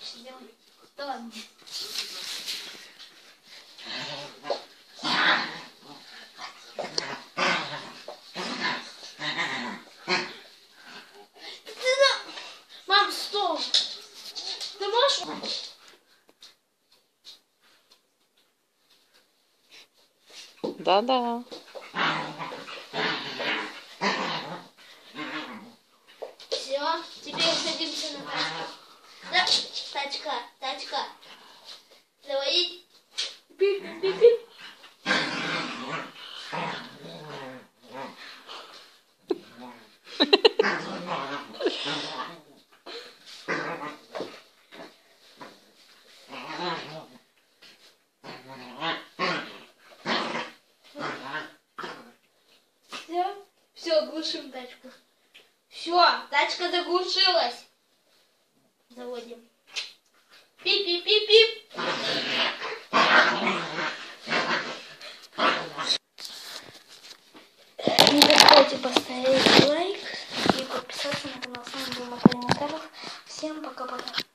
сделай. Да ладно. Мам, стоп! Ты можешь? Да-да. Все, теперь садимся на тачку. Да, тачка. Давай. Пип-пип-пип. Все, глушим тачку. Все, тачка заглушилась. Заводим. Пип-пип-пип-пип. Не забывайте поставить лайк и подписаться на канал. С вами был Макарин Макаров. Всем пока-пока.